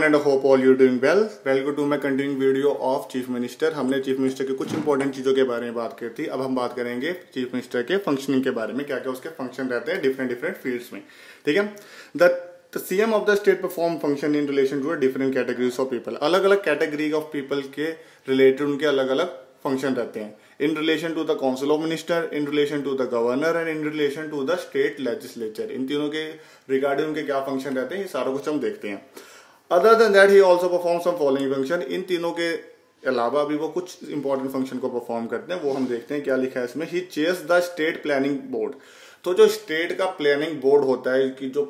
And hope all you doing well. Welcome to my continuing video of chief minister. हमने chief minister के कुछ important चीजों के बारे में बात की थी। अब हम बात करेंगे चीफ मिनिस्टर के फंक्शनिंग के बारे में, क्या क्या उसके फंक्शन रहते हैं डिफरेंट फील्ड्स में। ठीक है, the CM of the state perform function in relation to different categories of people. अलग अलग कैटेगरी ऑफ पीपल के रिलेटेड उनके अलग अलग फंक्शन रहते हैं। In relation to the council of minister, in relation to the governor and in relation to the state legislature. इन तीनों के रिगार्डिंग उनके क्या फंक्शन रहते हैं, ये सारा कुछ हम देखते हैं। Other than that he also perform some following function. इन तीनों के अलावा भी वो कुछ इंपॉर्टेंट फंक्शन को परफॉर्म करते हैं, वो हम देखते हैं क्या लिखा है इसमें। He chairs the state planning board. तो जो स्टेट का प्लानिंग बोर्ड होता है कि जो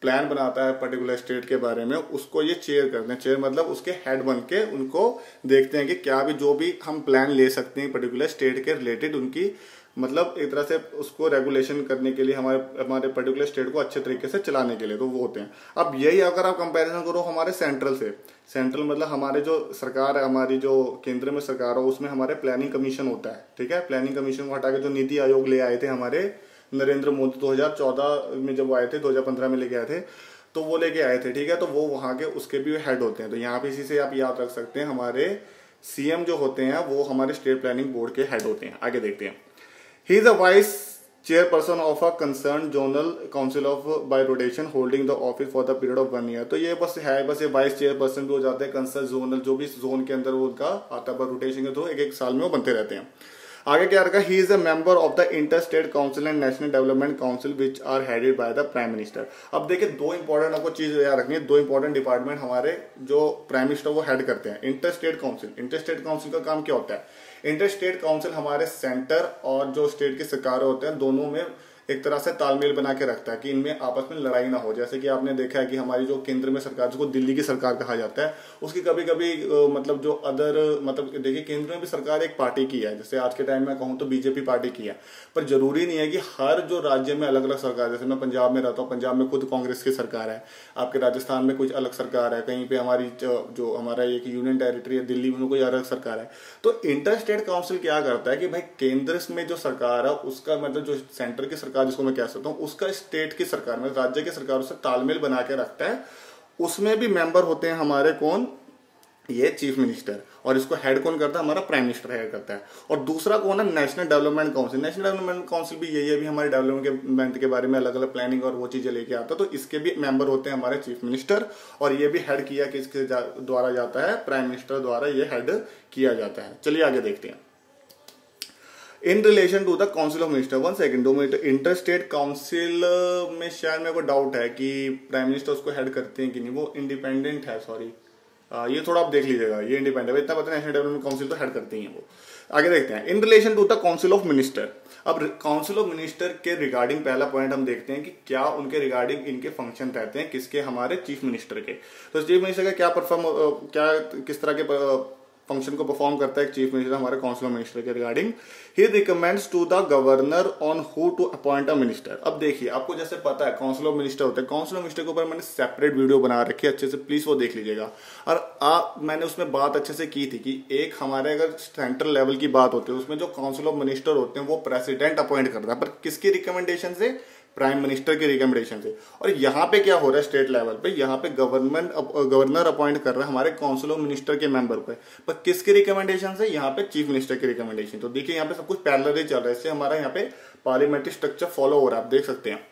प्लान बनाता है पर्टिकुलर स्टेट के बारे में, उसको ये चेयर करते हैं। चेयर मतलब उसके हेड बन के उनको देखते हैं कि क्या भी जो भी हम प्लान ले सकते हैं पर्टिकुलर स्टेट के रिलेटेड, उनकी मतलब एक तरह से उसको रेगुलेशन करने के लिए, हमारे पर्टिकुलर स्टेट को अच्छे तरीके से चलाने के लिए, तो वो होते हैं। अब यही अगर आप कंपैरिजन करो हमारे सेंट्रल से, सेंट्रल मतलब हमारे जो सरकार है, हमारी जो केंद्र में सरकार हो, उसमें हमारे प्लानिंग कमीशन होता है। ठीक है, प्लानिंग कमीशन को हटा के जो नीति आयोग ले आए थे हमारे नरेंद्र मोदी 2014 में जब वो आए थे, 2015 में लेके आए थे, तो वो लेके आए थे। ठीक है, तो वो वहां के उसके भी हेड होते हैं। तो यहाँ पे इसी से आप याद रख सकते हैं, हमारे सीएम जो होते हैं वो हमारे स्टेट प्लानिंग बोर्ड के हेड होते हैं। आगे देखते हैं। He is a vice chairperson of a concerned zonal council of by rotation holding the office for the period of 1 year। तो ये बस ये वाइस चेयरपर्सन भी हो जाते हैं कंसर्न जोनल, जो भी जोन के अंदर वो उनका आता है रोटेशन के थ्रू एक साल में वो बनते रहते हैं। आगे क्या रखा, he is a member of the inter state council and national development council which are headed by the prime minister. अब देखिए दो इंपॉर्टेंट आपको चीज याद रखनी है, दो इंपॉर्टेंट डिपार्टमेंट हमारे जो प्राइम मिनिस्टर वो हेड करते हैं। Inter state council, inter state council का काम क्या होता है? इंटर स्टेट काउंसिल हमारे सेंटर और जो स्टेट के सरकार होते हैं दोनों में एक तरह से तालमेल बना के रखता है कि इनमें आपस में लड़ाई ना हो। जैसे कि आपने देखा है कि हमारी जो केंद्र में सरकार, जिसको दिल्ली की सरकार कहा जाता है, उसकी कभी कभी मतलब जो अदर मतलब देखिए केंद्र में भी सरकार एक पार्टी की है, जैसे आज के टाइम में कहूँ तो बीजेपी पार्टी की है, पर जरूरी नहीं है कि हर जो राज्य में अलग अलग सरकार। जैसे मैं पंजाब में रहता हूँ, पंजाब में खुद कांग्रेस की सरकार है, आपके राजस्थान में कुछ अलग सरकार है, कहीं पे हमारी जो हमारा एक यूनियन टेरिटरी है दिल्ली में कोई अलग सरकार है। तो इंटर स्टेट काउंसिल क्या करता है कि भाई केंद्र में जो सरकार है उसका मतलब जो सेंटर की सरकार जिसको मैं कह सकता हूँ, उसका स्टेट की सरकार में राज्य की सरकार से तालमेल बना के रखता है। उसमें भी मेंबर होते हैं हमारे कौन, ये चीफ मिनिस्टर, और इसको हेड कौन करता है, हमारा प्राइम मिनिस्टर हेड करता है। और दूसरा कौन है, national development council. National development council भी यही है, भी हमारे डेवलपमेंट के बारे में अलग अलग प्लानिंग और वो चीजें लेके आता है। तो इसके भी मेंबर होते हैं हमारे चीफ मिनिस्टर, और ये भी हेड किया किसके द्वारा जाता है, प्राइम मिनिस्टर द्वारा ये हेड किया जाता है। चलिए आगे देखते हैं। In relation to the council of minister, 1 second 2 मिनट। इंटर स्टेट काउंसिल में शायद मेरे को डाउट है कि प्राइम मिनिस्टर उसको हेड करते हैं कि नहीं, वो इंडिपेंडेंट है, सॉरी ये थोड़ा आप देख लीजिएगा, ये इंडिपेंडेंट है, इतना पता है नेशनल डेवलपमेंट काउंसिल तो हेड करते ही हैं वो। आगे देखते हैं। In relation to the council of minister. अब काउंसिल ऑफ मिनिस्टर के रिगार्डिंग पहला पॉइंट हम देखते हैं कि क्या उनके रिगार्डिंग इनके फंक्शन रहते हैं, किसके, हमारे चीफ मिनिस्टर के। तो चीफ मिनिस्टर का क्या किस तरह के फंक्शन को परफॉर्म करता है चीफ मिनिस्टर हमारे काउंसिल ऑफ मिनिस्टर के regarding. He recommends to the governor on who to appoint a minister. अब देखिए आपको जैसे पता है काउंसिल ऑफ मिनिस्टर होता है, काउंसिल ऑफ मिनिस्टर के ऊपर मैंने सेपरेट वीडियो बना रखी है, अच्छे से प्लीज वो देख लीजिएगा। और मैंने उसमें बात अच्छे से की थी कि एक हमारे अगर सेंट्रल लेवल की बात होती है, उसमें जो काउंसिल ऑफ मिनिस्टर होते हैं वो प्रेसिडेंट अपॉइंट करता है, पर किसकी रिकमेंडेशन से, प्राइम मिनिस्टर के रिकमेंडेशन से। और यहाँ पे क्या हो रहा है स्टेट लेवल पे, यहाँ पे गवर्नर अपॉइंट कर रहा है हमारे काउंसिल ऑफ मिनिस्टर के मेंबर पे, पर किसके रिकमेंडेशन से, यहाँ पे चीफ मिनिस्टर के रिकमेंडेशन। तो देखिए यहाँ पे सब कुछ पैरेलल ही चल रहा है, इससे हमारा यहाँ पे पार्लियामेंट्री स्ट्रक्चर फॉलो हो रहा है, आप देख सकते हैं।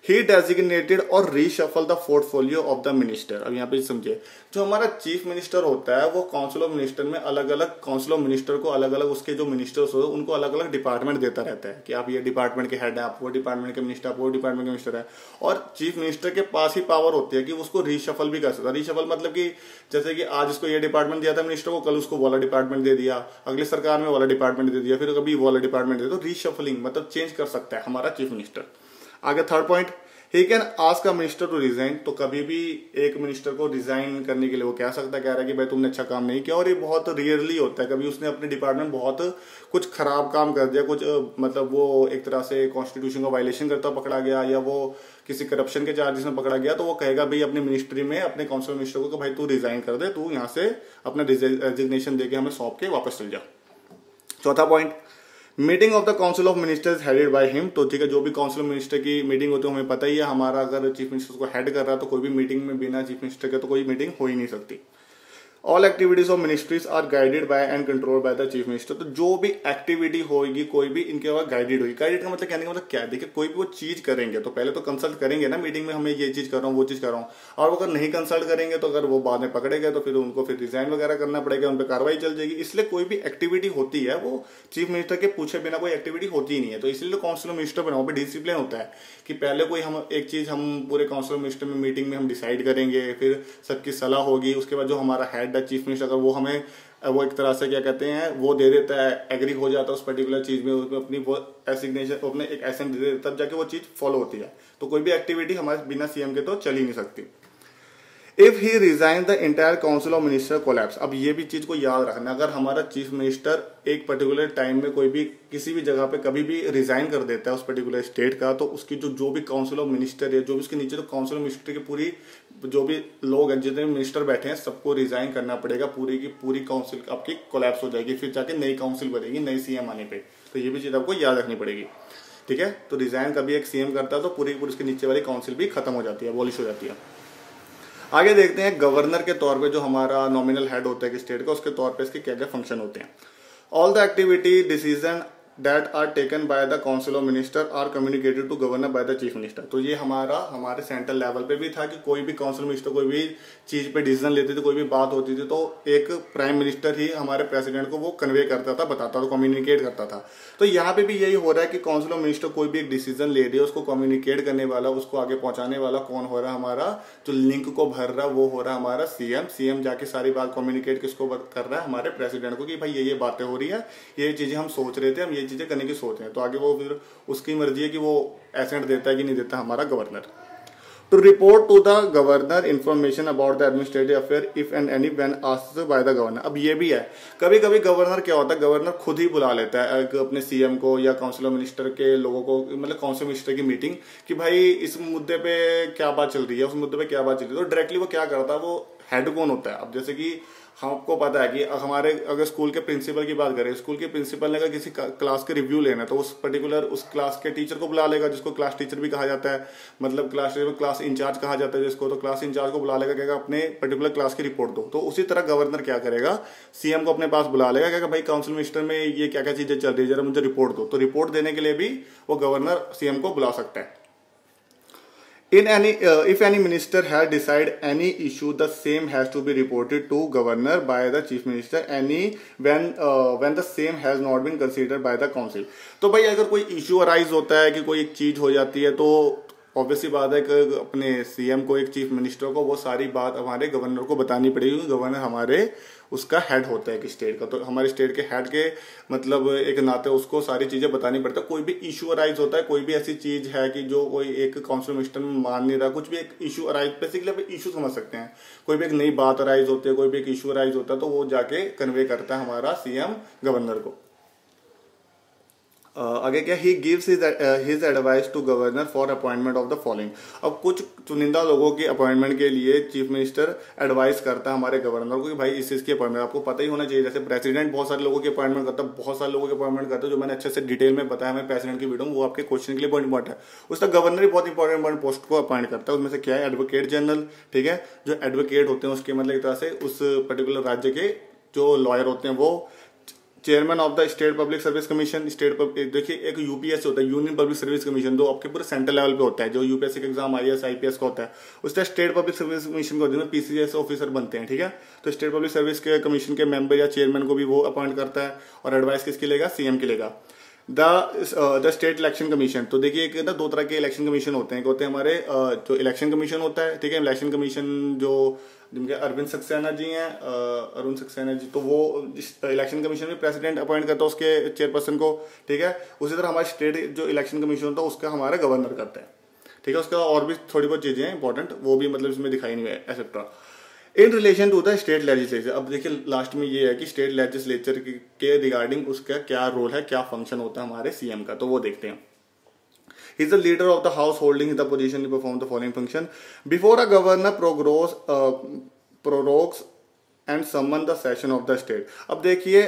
ही डेजिग्नेटेड और reshuffle the portfolio of the minister. अब यहाँ पे समझिए, जो हमारा चीफ मिनिस्टर होता है वो काउंसिल ऑफ मिनिस्टर में अलग अलग, काउंसिल ऑफ मिनिस्टर को अलग अलग उसके जो मिनिस्टर्स होते हैं उनको अलग अलग डिपार्टमेंट देता रहता है कि आप ये डिपार्टमेंट के हेड है, आप वो डिपार्टमेंट के मिनिस्टर, आप वो डिपार्टमेंट के मिनिस्टर है। और चीफ मिनिस्टर के पास ही पावर होती है कि उसको रीशफल भी कर सकता है। रीशफल मतलब कि जैसे कि आज इसको ये डिपार्टमेंट दिया था मिनिस्टर को, कल उसको वाला डिपार्टमेंट दे दिया, अगली सरकार में वाला डिपार्टमेंट दे दिया, फिर कभी वाला डिपार्टमेंट दे दिया। तो रीशफलिंग मतलब चेंज कर सकता है हमारा चीफ मिनिस्टर। आगे third point, he can ask a minister to resign. तो कभी भी एक मिनिस्टर को रिजाइन करने के लिए वो कह सकता है, कह रहा है कि भाई तुमने अच्छा काम नहीं किया। और ये बहुत रियरली होता है, कभी उसने अपने डिपार्टमेंट बहुत कुछ खराब काम कर दिया, कुछ मतलब वो एक तरह से कॉन्स्टिट्यूशन का वायलेशन करता पकड़ा गया, या वो किसी करप्शन के चार्जेस में पकड़ा गया, तो वो कहेगा भाई अपनी मिनिस्ट्री में अपने काउंसिल मिनिस्टर को कि भाई तू रिजाइन कर दे, तू यहाँ से अपना रेजिग्नेशन देके हमें सौंप के वापस चल जा। चौथा point, meeting of the council of ministers headed by him. तो ठीक है, जो भी काउंसिल ऑफ मिनिस्टर की मीटिंग होती है हमें पता ही है, हमारा अगर चीफ मिनिस्टर को हेड कर रहा है तो कोई भी मीटिंग में बिना चीफ मिनिस्टर के तो कोई मीटिंग हो ही नहीं सकती। All activities of ministries are guided by and control by the chief minister. तो जो भी एक्टिविटी होगी कोई भी इनके बाद गाइडेड होगी। गाइडेड का मतलब कहने का मतलब क्या है, देखिए कोई भी वो चीज करेंगे तो पहले तो कंसल्ट करेंगे ना मीटिंग में, हमें ये चीज कर रहा हूँ वो चीज कर रहा हूँ, और अगर नहीं कंसल्ट करेंगे तो अगर वो बाद में पकड़े गए तो फिर उनको फिर रिजाइन वगैरह करना पड़ेगा, उन पर कार्रवाई चल जाएगी। इसलिए कोई भी एक्टिविटी होती है वो चीफ मिनिस्टर के पूछे बिना कोई एक्टिविटी होती ही नहीं है। तो इसलिए काउंसिल ऑफ मिनिस्टर बना, डिसिप्लिन होता है कि पहले कोई हम एक चीज हम पूरे काउंसिल ऑफ मिनिस्टर में मीटिंग में हम डिसाइड करेंगे, फिर सबकी सलाह होगी, उसके बाद जो हमारा हेड है चीफ मिनिस्टर, अगर वो हमें वो एक तरह से क्या कहते हैं वो दे देता है, एग्री हो जाता है उस पर्टिकुलर चीज में, उसमें अपनी वो एसिग्नेशन अपने एक एसेंट दे देता है, तब जाके वो चीज फॉलो होती है। तो कोई भी एक्टिविटी हमारे बिना सीएम के तो चल ही नहीं सकती। If he resign the entire council of minister collapse. अब ये भी चीज को याद रखना, अगर हमारा चीफ मिनिस्टर एक पर्टिकुलर टाइम में कोई भी किसी भी जगह पे कभी भी रिजाइन कर देता है उस पर्टिकुलर स्टेट का, तो उसकी जो भी काउंसिल ऑफ मिनिस्टर है, जो भी उसके नीचे तो काउंसिल ऑफ मिनिस्टर की पूरी जो भी लोग हैं, जितने मिनिस्टर बैठे हैं, सबको रिजाइन करना पड़ेगा। पूरी की पूरी काउंसिल आपकी कोलैप्स हो जाएगी, फिर जाके नई काउंसिल बनेगी नई सीएम आने पे। तो ये भी चीज आपको याद रखनी पड़ेगी, ठीक है। तो रिजाइन कभी एक सीएम करता है तो पूरी उसके नीचे वाली काउंसिल भी खत्म हो जाती है, अबॉलिश हो जाती है। आगे देखते हैं गवर्नर के तौर पे जो हमारा नॉमिनल हेड होता है स्टेट का, उसके तौर पे इसके क्या क्या फंक्शन होते हैं। All the activity decision that are taken by the council of minister are communicated to governor by the chief minister. तो ये हमारे सेंट्रल लेवल पे भी था कि कोई भी काउंसिल मिनिस्टर कोई भी चीज पे डिसीजन लेते थे, कोई भी बात होती थी, तो एक प्राइम मिनिस्टर ही हमारे प्रेसिडेंट को वो कन्वे करता था, बताता था, कम्युनिकेट करता था। तो यहाँ पे भी यही हो रहा है कि काउंसिल ऑफ मिनिस्टर कोई भी एक डिसीजन ले रही है, उसको कम्युनिकेट करने वाला, उसको आगे पहुंचाने वाला कौन हो रहा है, हमारा जो लिंक को भर रहा है वो हो रहा है हमारा सीएम। सीएम जाके सारी बात कम्युनिकेट किसको कर रहा है, हमारे प्रेसिडेंट को, कि भाई ये बातें हो रही है, ये चीजें हम सोच रहे थे, हम ये चीजें करने की सोच रहे हैं। तो आगे वो फिर उसकी मर्जी है कि वो एसेंट देता है कि नहीं देता हमारा governor. To report to the governor information about the administrative affair if and any when asked by the governor. अब ये भी है, कभी कभी गवर्नर क्या होता है, गवर्नर खुद ही बुला लेता है अपने सीएम को या काउंसिल ऑफ मिनिस्टर के लोगों को, मतलब काउंसिल मिनिस्टर की मीटिंग, कि भाई इस मुद्दे पे क्या बात चल रही है, उस मुद्दे पे क्या बात चल रही है। तो डायरेक्टली वो क्या करता है, वो हेड कौन होता है। अब जैसे कि हमको पता है कि हमारे अगर स्कूल के प्रिंसिपल की बात करें, स्कूल के प्रिंसिपल ने अगर किसी क्लास के रिव्यू लेना है तो उस पर्टिकुलर उस क्लास के टीचर को बुला लेगा, जिसको क्लास टीचर भी कहा जाता है, मतलब क्लास इंचार्ज कहा जाता है जिसको, तो क्लास इंचार्ज को बुला लेगा, कहेगा अपने पर्टिकुलर क्लास की रिपोर्ट दो। तो उसी तरह गवर्नर क्या करेगा, सीएम को अपने पास बुला लेगा, कहेगा भाई काउंसिल मिनिस्टर में ये क्या क्या चीजें चल रही है, जरा मुझे रिपोर्ट दो। तो रिपोर्ट देने के लिए भी वो गवर्नर सीएम को बुला सकता है। If any minister has decided any issue, the same has to be reported to governor by the chief minister when the same has not been considered by the council। तो भाई अगर कोई issue arise होता है कि कोई एक चीज हो जाती है, तो ऑब्वियसली बात है कि अपने सीएम को, एक चीफ मिनिस्टर को वो सारी बात हमारे गवर्नर को बतानी पड़ेगी, क्योंकि गवर्नर हमारे उसका हेड होता है कि स्टेट का। तो हमारे स्टेट के हेड के मतलब एक नाते उसको सारी चीजें बतानी पड़ता है। कोई भी इशू अराइज होता है, कोई भी ऐसी चीज है कि जो कोई एक काउंसिल मिनिस्टर में मान नहीं रहा, कुछ भी एक इशू अराइज, बेसिकली आप इशू समझ सकते हैं, कोई भी एक नई बात अराइज होती है, कोई भी एक इशू अराइज होता है, तो वो जाके कन्वे करता है हमारा सीएम गवर्नर को। आगे क्या, he gives his advice to governor for appointment of the following. अब कुछ चुनिंदा लोगों की अपॉइंटमेंट के लिए चीफ मिनिस्टर एडवाइस करता है हमारे गवर्नर को कि भाई इस की अपॉइंटमेंट आपको पता ही होना चाहिए। जैसे प्रेसिडेंट बहुत सारे लोगों की अपॉइंटमेंट करता है, बहुत सारे लोगों की अपॉइंटमेंट करता है, जो मैंने अच्छे से डिटेल में बताया मैं प्रेसिडेंट की वीडियो में, वो आपके क्वेश्चन के लिए बहुत इंपॉर्टेंट है। उसका गवर्नर भी बहुत इंपॉर्टेंट पोस्ट को अपॉइंट करता है। उसमें से क्या है, एडवोकेट जनरल, ठीक है, जो एडवोकेट होते हैं उसके मतलब एक तरह से उस पर्टिकुलर राज्य के जो लॉयर होते हैं, वो chairman of the state public service commission, देखिए एक यूपीएससी होता है, यूनियन पब्लिक सर्विस कमीशन, जो आपके पूरे सेंट्रल लेवल पे होता है, जो यूपीएससी का एग्जाम आईएएस आईपीएस का होता है, उसका स्टेट पब्लिक सर्विस कमीशन का जिसमें पीसीएस ऑफिसर बनते हैं, ठीक है। तो स्टेट पब्लिक सर्विस के कमीशन के मेंबर या चेयरमैन को भी वो अपॉइंट करता है, और एडवाइस किसके लेगा, सीएम के लेगा। द स्टेट इलेक्शन कमीशन, तो देखिए एक ना दो तरह के इलेक्शन कमीशन होते हैं। एक होते हैं हमारे जो इलेक्शन कमीशन होता है, ठीक है, इलेक्शन कमीशन जो जिनके अरविंद सक्सेना जी हैं, अरुण सक्सेना जी, तो वो इलेक्शन कमीशन में प्रेसिडेंट अपॉइंट करता है उसके चेयरपर्सन को, ठीक है। उसी तरह हमारे स्टेट जो इलेक्शन कमीशन होता है उसका हमारा गवर्नर करता है, ठीक है। उसका और भी थोड़ी बहुत चीजें हैं इंपॉर्टेंट, वो भी मतलब इसमें दिखाई नहीं है etcetera. In relation to the state legislature, अब देखिए लास्ट में ये है कि स्टेट लेजिस्लेचर के रिगार्डिंग उसका क्या रोल है, क्या फंक्शन होता है हमारे सीएम का, तो वो देखते हैं। He is the leader of the house holding the position to perform the following function. Before a governor prorogues and summon the session of the state. अब देखिए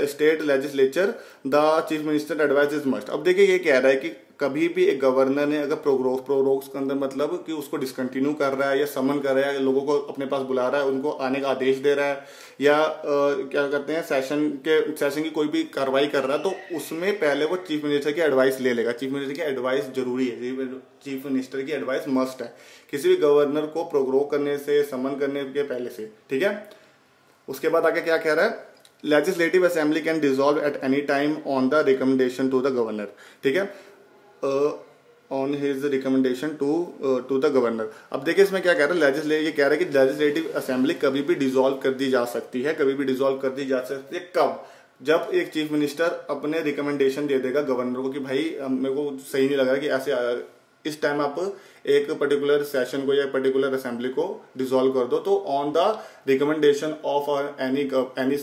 state legislature the chief minister advice is must. अब देखिए ये कह रहा है कि कभी भी एक गवर्नर ने अगर प्रोरोग्स के अंदर मतलब कि उसको डिसकंटिन्यू कर रहा है या समन कर रहा है, लोगों को अपने पास बुला रहा है, उनको आने का आदेश दे रहा है, या क्या कहते हैं सेशन की कोई भी कार्रवाई कर रहा है, तो उसमें पहले वो चीफ मिनिस्टर की एडवाइस ले लेगा। चीफ मिनिस्टर की एडवाइस जरूरी है, चीफ मिनिस्टर की एडवाइस मस्ट है किसी भी गवर्नर को प्रोग्रोग करने से, समन करने के पहले से, ठीक है। उसके बाद आगे क्या कह रहा है, legislative assembly can dissolve at any time on the recommendation to the governor, ठीक है, on his recommendation to the governor. अब देखिए इसमें क्या कह रहा है, ये कह रहा है कि लेजिस्लेटिव असेंबली कभी भी डिसॉल्व कर दी जा सकती है। कभी भी डिसॉल्व कर दी जा सकती है कब? जब एक चीफ मिनिस्टर अपने रिकमेंडेशन दे देगा गवर्नर को कि भाई मेरे को सही नहीं लग रहा कि ऐसे इस टाइम आप एक पर्टिकुलर सेशन को या पर्टिकुलर असेंबली को डिसॉल्व कर दो, तो on the recommendation of any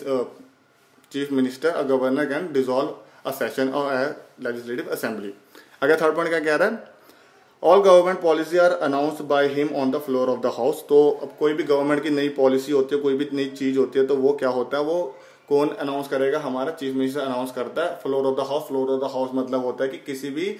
chief minister a governor can dissolve a session और अ लेजिस्लेटिव असेंबली। अगर थर्ड पॉइंट क्या कह रहा है, all government policy are announced by him on the floor of the house. तो अब कोई भी गवर्नमेंट की नई पॉलिसी होती है, कोई भी नई चीज होती है, तो वो क्या होता है, वो कौन अनाउंस करेगा, हमारा चीफ मिनिस्टर अनाउंस करता है। Floor of the house, floor of the house मतलब होता है कि किसी भी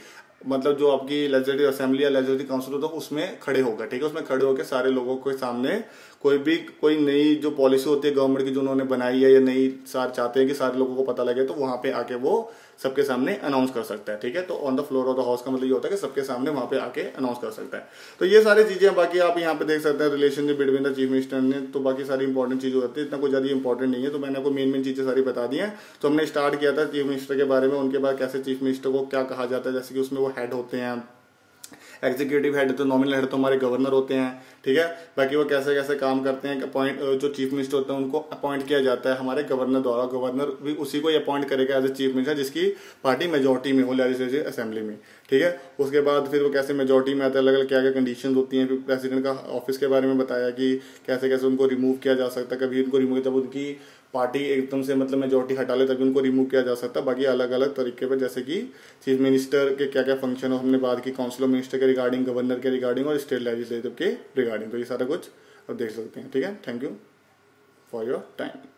मतलब जो आपकी लेजिस्लेटिव असेंबली या लेजिस्लेटिव काउंसिल होता है उसमें खड़े होकर, ठीक है, उसमें खड़े होकर सारे लोगों के सामने कोई नई जो पॉलिसी होती है गवर्नमेंट की जो उन्होंने बनाई है या नई चाहते हैं कि सारे लोगों को पता लगे, तो वहां पे आके वो सबके सामने अनाउंस कर सकता है, ठीक है। तो on the floor of the house का मतलब ये होता है कि सबके सामने वहां पे आके अनाउंस कर सकता है। तो ये सारी चीजें बाकी आप यहाँ पे देख सकते हैं relationship between the chief minister ने, तो बाकी सारी इंपॉर्टेंट चीजें होती है, इतना कोई ज्यादा इंपॉर्टेंट नहीं है। तो मैंने आपको मेन चीजें सारी बता दी हैं। तो हमने स्टार्ट किया था चीफ मिनिस्टर के बारे में, उनके बाद कैसे चीफ मिनिस्टर को क्या कहा जाता है, जैसे कि उसमें वो हेड होते हैं, एग्जीक्यूटिव हेड, तो नॉमिनल हेड तो हमारे गवर्नर होते हैं, ठीक है। बाकी वो कैसे कैसे काम करते हैं, अपॉइंट जो चीफ मिनिस्टर होते हैं उनको अपॉइंट किया जाता है हमारे गवर्नर द्वारा। गवर्नर भी उसी को अपॉइंट करेगा एज ए चीफ मिनिस्टर जिसकी पार्टी मेजोरिटी में हो लेजिस्लेटिव असेंबली में, ठीक है। उसके बाद फिर वो कैसे मेजोरिटी में आता है, अलग अलग क्या क्या कंडीशन होती हैं। फिर प्रेसिडेंट का ऑफिस के बारे में बताया कि कैसे कैसे उनको रिमूव किया जा सकता है। कभी उनको रिमूव, जब उनकी पार्टी एकदम से मतलब मेजोरिटी हटा ले तभी उनको रिमूव किया जा सकता है। बाकी अलग अलग तरीके पर, जैसे कि चीफ मिनिस्टर के क्या क्या फंक्शन हो, हमने बात की काउंसिल ऑफ मिनिस्टर के रिगार्डिंग, गवर्नर के रिगार्डिंग और स्टेट लेजिस्लेटिव के रिगार्डिंग। तो ये सारा कुछ अब देख सकते हैं, ठीक है। Thank you for your time.